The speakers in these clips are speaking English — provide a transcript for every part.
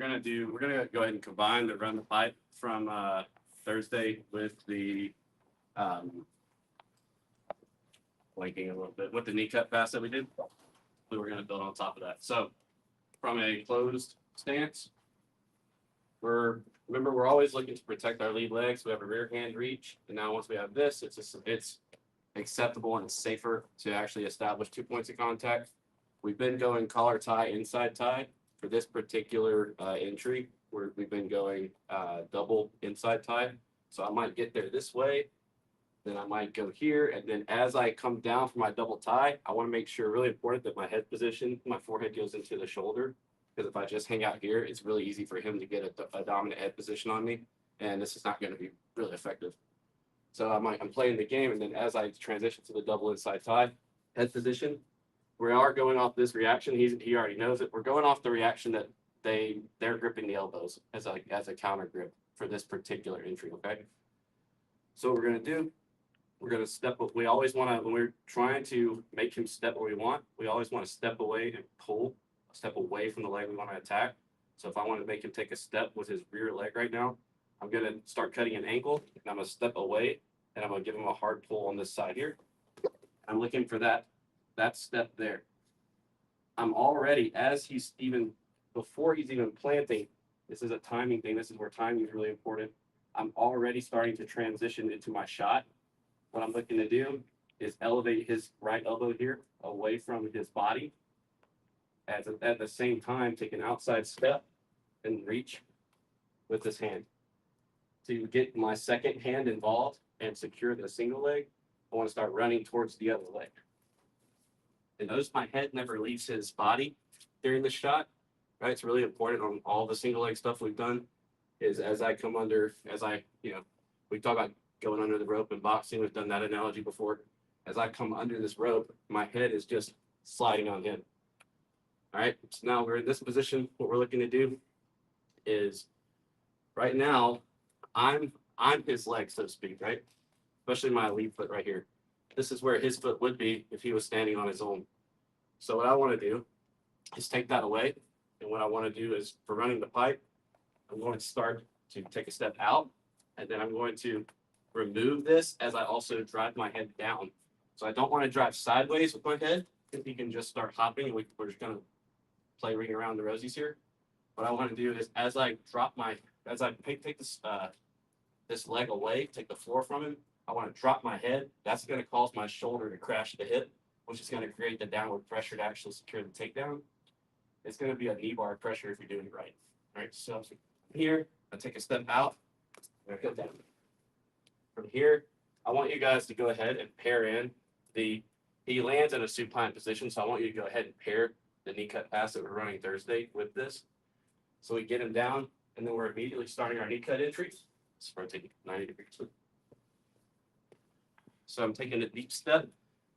gonna go ahead and combine the run the pipe from Thursday with the blanking a little bit with the knee cut pass that we did. We were gonna build on top of that. So from a closed stance, remember we're always looking to protect our lead legs. We have a rear hand reach, and now once we have this, it's acceptable and safer to actually establish 2 points of contact. We've been going collar tie, inside tie for this particular entry. We've been going double inside tie. So I might get there this way, then I might go here, and then as I come down for my double tie, I want to make sure, really important, that my head position, my forehead goes into the shoulder. Because if I just hang out here, it's really easy for him to get a dominant head position on me, and this is not going to be really effective. So I'm playing the game, and then as I transition to the double inside tie head position, we are going off this reaction. He already knows it. We're going off the reaction that they're gripping the elbows as a counter grip for this particular entry. Okay. So what we're going to do, we're going to step. We always want to, when we're trying to make him step where we want, we always want to step away and pull a step away from the leg we want to attack. So if I want to make him take a step with his rear leg right now, I'm going to start cutting an ankle, and I'm going to step away, and I'm going to give him a hard pull on this side here. I'm looking for that step there. I'm already, before he's even planting, this is a timing thing. This is where timing is really important. I'm already starting to transition into my shot. What I'm looking to do is elevate his right elbow here away from his body. At the same time, take an outside step and reach with this hand. To get my second hand involved and secure the single leg, I want to start running towards the other leg. And notice my head never leaves his body during the shot, right? It's really important on all the single leg stuff we've done is as I come under, we talk about going under the rope in boxing. We've done that analogy before. As I come under this rope, my head is just sliding on him. All right, so now we're in this position. What we're looking to do is right now, I'm his leg, so to speak, right? Especially my lead foot right here. This is where his foot would be if he was standing on his own. So what I want to do is take that away. And what I want to do is, for running the pipe, I'm going to start to take a step out. And then I'm going to remove this as I also drive my head down. So I don't want to drive sideways with my head. If he can just start hopping, and we're just going to play ring around the rosies here. What I want to do is as I take this leg away, take the floor from him, I want to drop my head. That's going to cause my shoulder to crash the hip, which is going to create the downward pressure to actually secure the takedown. It's going to be a knee bar pressure if you're doing it right. All right, so here, I take a step out, and I go down. From here, I want you guys to go ahead and pair in he lands in a supine position, so I want you to go ahead and pair the knee cut pass that we're running Thursday with this. So we get him down, and then we're immediately starting our knee cut entry. Let's rotate 90 degrees. So I'm taking a deep step.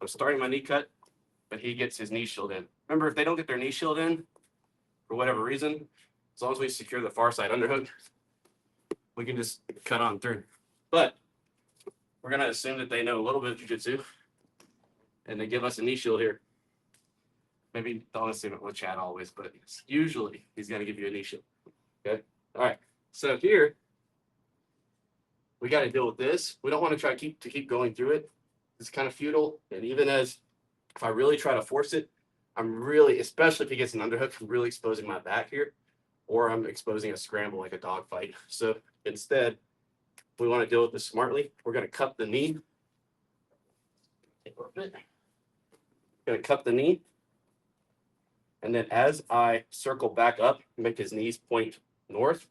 I'm starting my knee cut, but he gets his knee shield in. Remember, if they don't get their knee shield in, for whatever reason, as long as we secure the far side underhook, we can just cut on through. But we're going to assume that they know a little bit of jiu-jitsu, and they give us a knee shield here. Maybe don't assume it with Chad always, but usually he's going to give you a knee shield. Okay? All right. So here, we got to deal with this. We don't want to try to keep going through it. It's kind of futile. And even if I really try to force it, I'm really, especially if he gets an underhook, I'm really exposing my back here, or I'm exposing a scramble like a dog fight. So instead, if we want to deal with this smartly, we're going to cup the knee. Take a little bit. Going to cup the knee. And then as I circle back up, make his knees point north,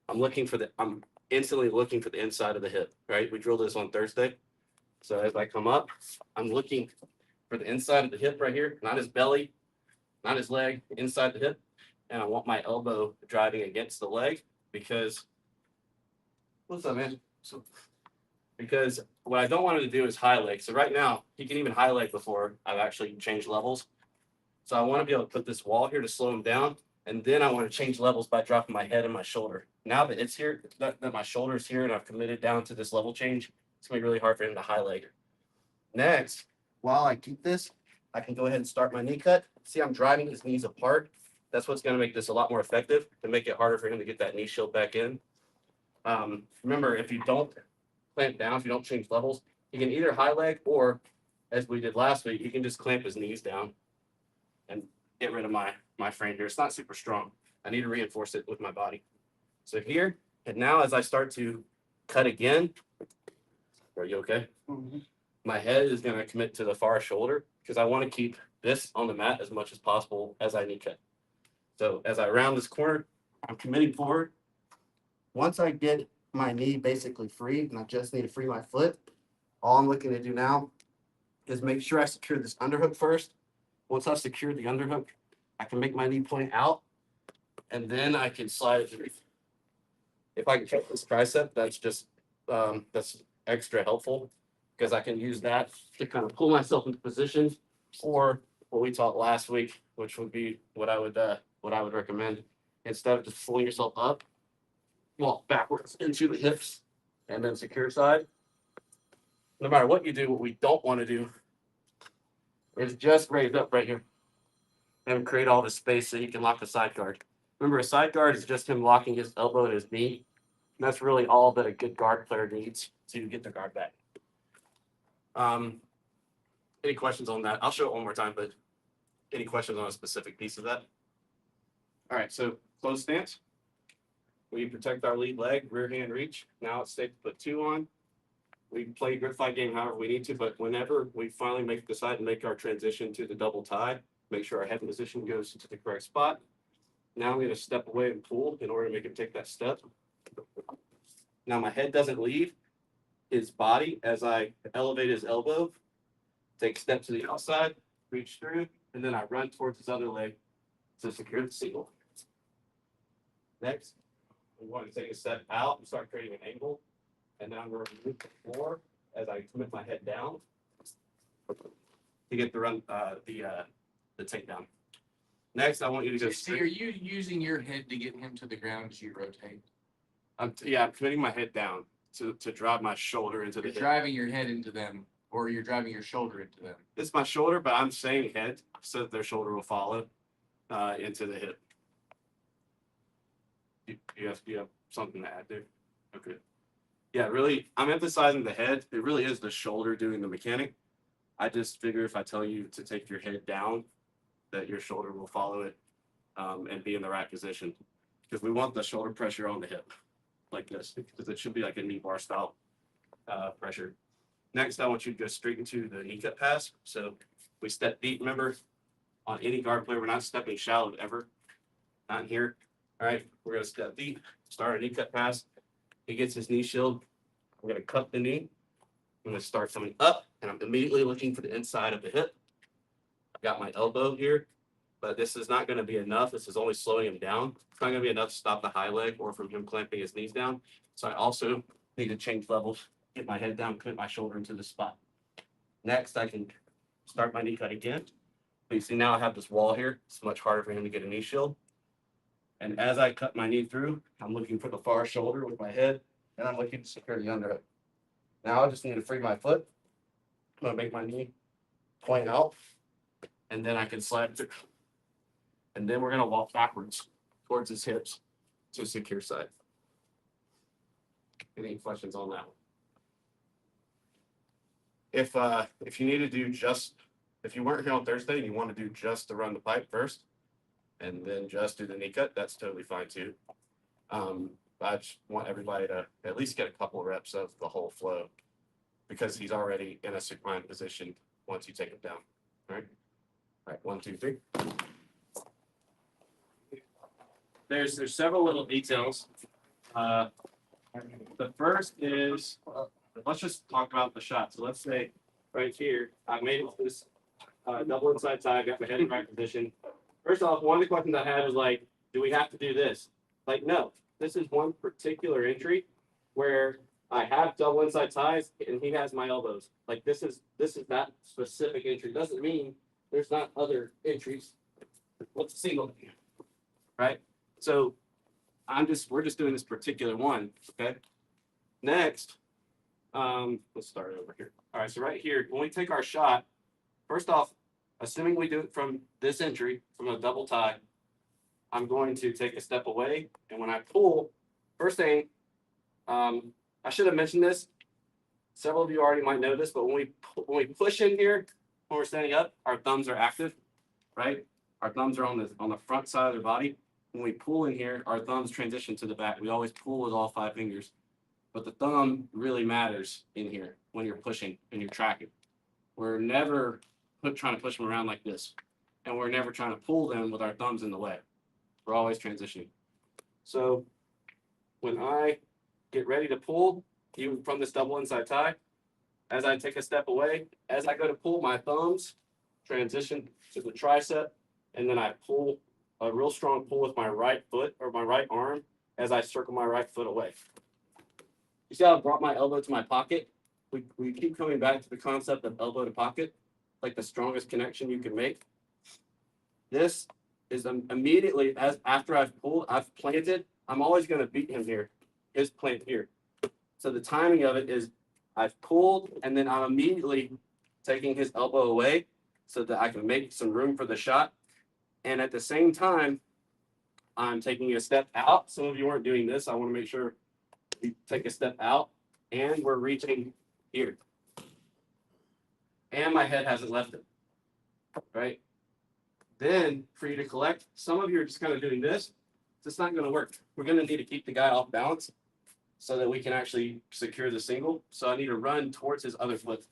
I'm instantly looking for the inside of the hip, right? We drilled this on Thursday. So as I come up, I'm looking for the inside of the hip right here, not his belly, not his leg, inside the hip. And I want my elbow driving against the leg because, what's up, man? Because what I don't want him to do is high leg. So right now, he can even high leg before I've actually changed levels. So I want to be able to put this wall here to slow him down. And then I want to change levels by dropping my head and my shoulder. Now that it's here, that my shoulder's here and I've committed down to this level change, it's going to be really hard for him to high leg. Next, while I keep this, I can go ahead and start my knee cut. See, I'm driving his knees apart. That's what's going to make this a lot more effective and make it harder for him to get that knee shield back in. Remember, if you don't clamp down, if you don't change levels, he can either high leg or, as we did last week, you can just clamp his knees down and get rid of my frame here. It's not super strong. I need to reinforce it with my body. So here, and now as I start to cut again, are you okay? Mm-hmm. My head is going to commit to the far shoulder because I want to keep this on the mat as much as possible as I knee cut. So as I round this corner, I'm committing forward. Once I get my knee basically free, and I just need to free my foot, all I'm looking to do now is make sure I secure this underhook first. Once I've secured the underhook, I can make my knee point out, and then I can slide it through. If I can catch this tricep, that's just that's extra helpful because I can use that to kind of pull myself into position, or what we taught last week, which would be what I would recommend. Instead of just pulling yourself up, walk backwards into the hips and then secure side. No matter what you do, what we don't want to do is just raise up right here and create all the space so you can lock the side guard. Remember, a side guard is just him locking his elbow and his knee. And that's really all that a good guard player needs to get the guard back. Any questions on that? I'll show it one more time, but any questions on a specific piece of that? All right, so closed stance. We protect our lead leg, rear hand reach. Now it's safe to put 2 on. We play grip fight game however we need to, but whenever we finally decide to make our transition to the double tie, make sure our head position goes to the correct spot. Now I'm going to step away and pull in order to make him take that step. Now my head doesn't leave his body as I elevate his elbow, take a step to the outside, reach through, and then I run towards his other leg to secure the single. Next, we want to take a step out and start creating an angle. And then I'm going to move the floor as I commit my head down to get the run, the takedown. Next, I want you to go. See, are you using your head to get him to the ground as you rotate? I'm committing my head down to drive my shoulder into the hip. You're driving your head into them, or you're driving your shoulder into them. It's my shoulder, but I'm saying head so that their shoulder will follow into the hip. You have something to add there? Okay. Yeah, really, I'm emphasizing the head. It really is the shoulder doing the mechanic. I just figure if I tell you to take your head down, that your shoulder will follow it and be in the right position. Because we want the shoulder pressure on the hip, like this, because it should be like a knee bar style pressure. Next, I want you to go straight into the knee cut pass. So we step deep. Remember, on any guard player, we're not stepping shallow ever. Not in here. All right, we're going to step deep, start a knee cut pass. He gets his knee shield. I'm going to cut the knee. I'm going to start coming up, and I'm immediately looking for the inside of the hip. I've got my elbow here, but this is not going to be enough. This is only slowing him down. It's not going to be enough to stop the high leg or from him clamping his knees down. So I also need to change levels, get my head down, put my shoulder into the spot. Next, I can start my knee cut again. But you see now I have this wall here. It's much harder for him to get a knee shield. And as I cut my knee through, I'm looking for the far shoulder with my head, and I'm looking to secure the underhook. Now I just need to free my foot. I'm going to make my knee point out, and then I can slide through. And then we're going to walk backwards towards his hips to secure side. Any questions on that one? If you need to do if you weren't here on Thursday and you want to do just the run the pipe first, and then just do the knee cut, that's totally fine too. I just want everybody to at least get a couple of reps of the whole flow because he's already in a supine position once you take him down. All right, 1, 2, 3. There's several little details. The first is, let's just talk about the shot. So let's say right here, I made it to this double inside tie, got my head in the right position. First off, one of the questions I had was like, do we have to do this? Like, no, this is one particular entry where I have double inside ties and he has my elbows. Like this is that specific entry. Doesn't mean there's not other entries. What's a single? Right? So we're just doing this particular one. Okay. Next, let's start over here. All right, so right here, when we take our shot, first off, assuming we do it from this entry, from a double tie, I'm going to take a step away. And when I pull, first thing, I should have mentioned this. Several of you already might know this, but when we push in here, when we're standing up, our thumbs are active, right? Our thumbs are on the front side of the body. When we pull in here, our thumbs transition to the back. We always pull with all 5 fingers, but the thumb really matters in here when you're pushing and you're tracking. We're never trying to push them around like this, and we're never trying to pull them with our thumbs in the way. We're always transitioning. So when I get ready to pull, even from this double inside tie, as I take a step away, as I go to pull, my thumbs transition to the tricep, and then I pull a real strong pull with my right foot or my right arm as I circle my right foot away. You see how I brought my elbow to my pocket? We keep coming back to the concept of elbow to pocket, like the strongest connection you can make. This is immediately after I've pulled, I've planted, I'm always going to beat him here, his plant here. So the timing of it is I've pulled and then I'm immediately taking his elbow away so that I can make some room for the shot. And at the same time, I'm taking a step out. Some of you aren't doing this. I want to make sure we take a step out and we're reaching here. And my head hasn't left it, right? Then for you to collect, some of you are just kind of doing this. It's not going to work. We're going to need to keep the guy off balance so that we can actually secure the single. So I need to run towards his other foot.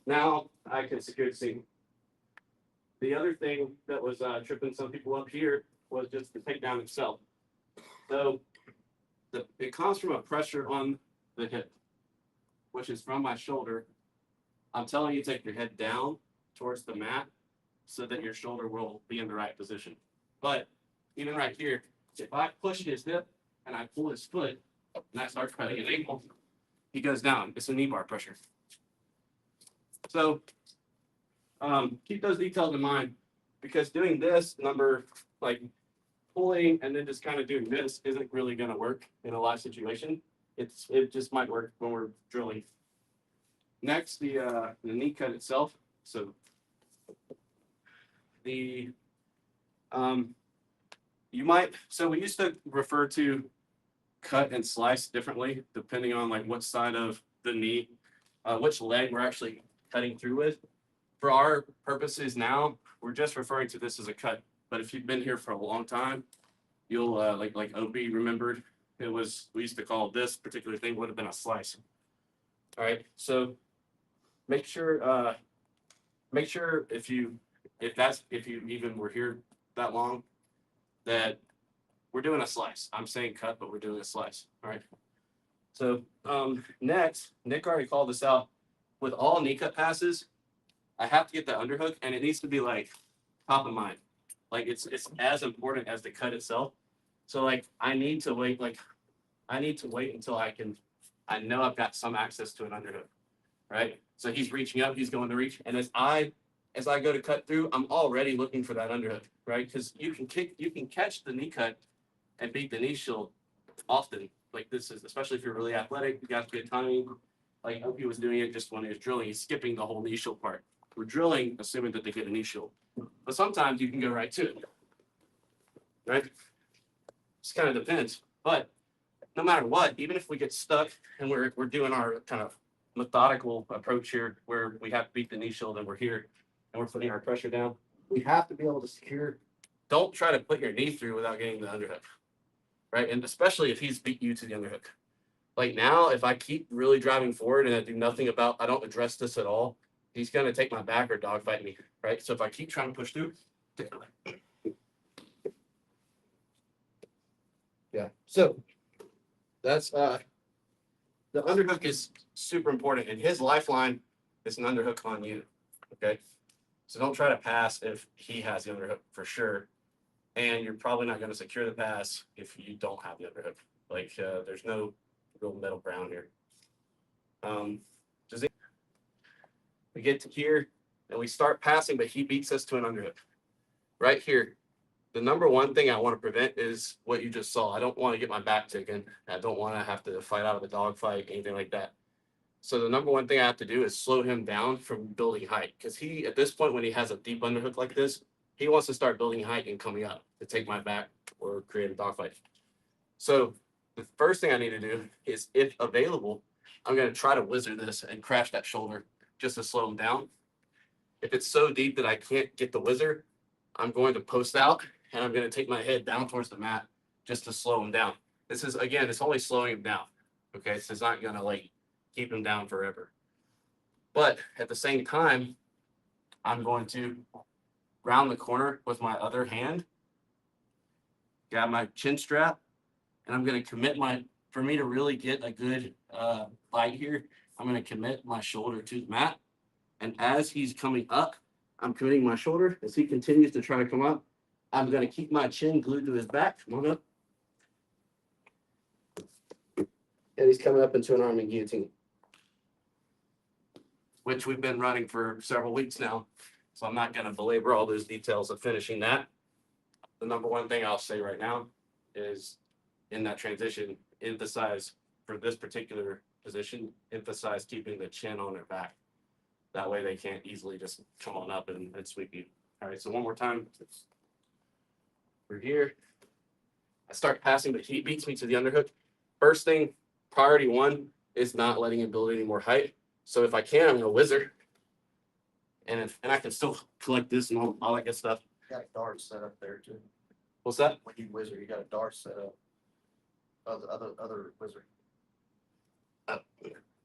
Now I can secure the single. The other thing that was tripping some people up here was just the takedown itself. So it comes from a pressure on the hip, which is from my shoulder. I'm telling you, take your head down towards the mat so that your shoulder will be in the right position. But even right here, if I push his hip and I pull his foot and I start cutting an ankle, he goes down. It's a knee bar pressure. So keep those details in mind, because doing this number, like pulling and then just kind of doing this, isn't really going to work in a live situation. It just might work when we're drilling. Next, the knee cut itself. So we used to refer to cut and slice differently depending on like what side of the knee, which leg we're actually cutting through with. For our purposes now, we're just referring to this as a cut. But if you've been here for a long time, you'll like Opie remembered, we used to call this particular thing would have been a slice. All right, so make sure if you even were here that long, that we're doing a slice. I'm saying cut, but we're doing a slice. All right. So next, Nick already called this out. With all knee cut passes, I have to get the underhook, and it needs to be like top of mind. Like it's as important as the cut itself. So like I need to wait until I know I've got some access to an underhook. Right. So he's reaching up, he's going to reach. And as I go to cut through, I'm already looking for that underhook, right? Because you can catch the knee cut and beat the knee shield often. Like this is, especially if you're really athletic, you got good timing. Like Opie was doing it just when he was drilling, he's skipping the whole knee shield part. We're drilling, assuming that they get a knee shield. But sometimes you can go right to it, right? Just kind of depends. But no matter what, even if we get stuck and we're doing our kind of methodical approach here, where we have to beat the knee shield and we're here and we're putting our pressure down, we have to be able to secure. Don't try to put your knee through without getting the underhook, right? And especially if he's beat you to the underhook. Like now, if I keep really driving forward and I don't address this at all, he's going to take my back or dogfight me, right? So if I keep trying to push through, yeah. So that's the underhook is super important, and his lifeline is an underhook on you. Okay, so don't try to pass if he has the underhook for sure, and you're probably not going to secure the pass if you don't have the underhook. Like there's no real middle ground here. We get to here and we start passing, but he beats us to an underhook. Right here, the number one thing I want to prevent is what you just saw. I don't want to get my back taken. I don't want to have to fight out of a dog fight, anything like that. So the number one thing I have to do is slow him down from building height, because at this point, when he has a deep underhook like this, he wants to start building height and coming up to take my back or create a dogfight. So the first thing I need to do is, if available, I'm going to try to whizzer this and crash that shoulder just to slow him down. If it's so deep that I can't get the whizzer, I'm going to post out and I'm going to take my head down towards the mat just to slow him down. This is, again, it's only slowing him down. Okay, so it's not going to like keep him down forever. But at the same time, I'm going to round the corner with my other hand, grab my chin strap, and I'm going to commit for me to really get a good bite here, I'm going to commit my shoulder to the mat. And as he's coming up, I'm committing my shoulder. As he continues to try to come up, I'm going to keep my chin glued to his back. Come on up. And he's coming up into an arm and guillotine, which we've been running for several weeks now. So I'm not going to belabor all those details of finishing that. The number one thing I'll say right now is, in that transition, emphasize, for this particular position, emphasize keeping the chin on their back. That way they can't easily just come on up and sweep you. All right, so one more time. We're here. I start passing, but he beats me to the underhook. First thing, priority one, is not letting him build any more height. So if I can, I'm going to whizzer. And I can still collect this and all that good stuff. You got a dart set up there too. What's that? When you whizzer, you got a dart set up. Other whizzer.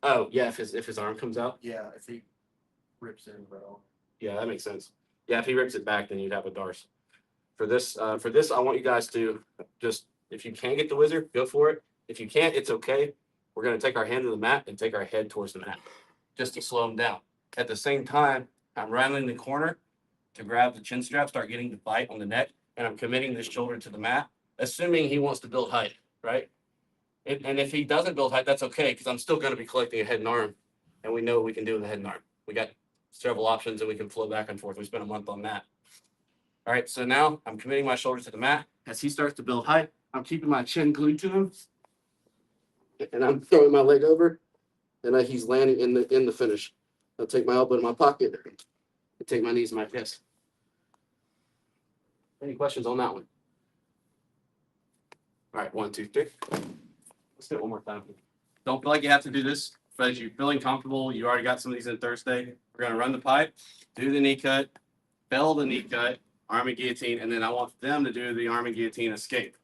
Oh yeah, if his arm comes out. Yeah, if he rips in, bro. Yeah, that makes sense. Yeah, if he rips it back, then you'd have a darce. For this, I want you guys to just, if you can get the whizzer, go for it. If you can't, it's okay. We're going to take our hand to the mat and take our head towards the mat just to slow him down. At the same time, I'm rounding the corner to grab the chin strap, start getting the bite on the neck, and I'm committing this shoulder to the mat, assuming he wants to build height, right? And if he doesn't build height, that's okay, because I'm still going to be collecting a head and arm, and we know what we can do with a head and arm. We got several options, and we can flow back and forth. We spent a month on that. All right, so now I'm committing my shoulder to the mat. As he starts to build height, I'm keeping my chin glued to him, and I'm throwing my leg over, and he's landing in the finish. I'll take my elbow in my pocket and take my knees in my fist. Any questions on that one? All right, 1, 2, 3. Let's do it one more time. Don't feel like you have to do this, but as you're feeling comfortable, you already got some of these in Thursday. We're going to run the pipe, do the knee cut, bell the knee cut, arm and guillotine, and then I want them to do the arm and guillotine escape.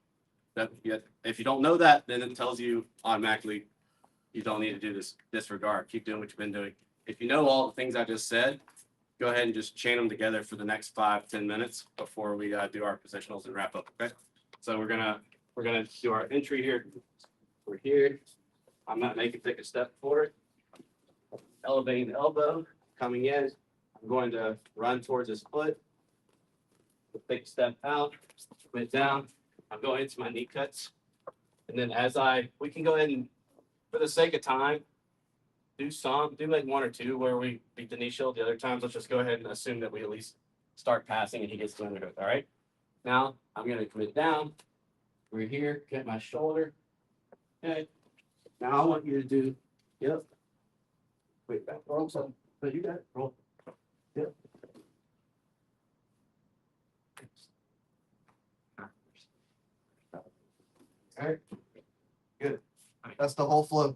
If you don't know that, then it tells you automatically you don't need to do this. Disregard. Keep doing what you've been doing. If you know all the things I just said, go ahead and just chain them together for the next 5-10 minutes before we do our positionals and wrap up. Okay. So we're gonna do our entry here. We're here. I'm not making take a step forward. Elevating the elbow, coming in. I'm going to run towards his foot. Take a step out, went down. I'm going into my knee cuts. And then we can go ahead and, for the sake of time, do like 1 or 2 where we beat the knee shield. The other times, let's just go ahead and assume that we at least start passing and he gets to underhook. All right. Now I'm going to commit down. We're here, get my shoulder. Okay. Now I want you to do, yep. Wait, back, roll something. But you got it. Roll. Yep. All right. Good. That's the whole flow.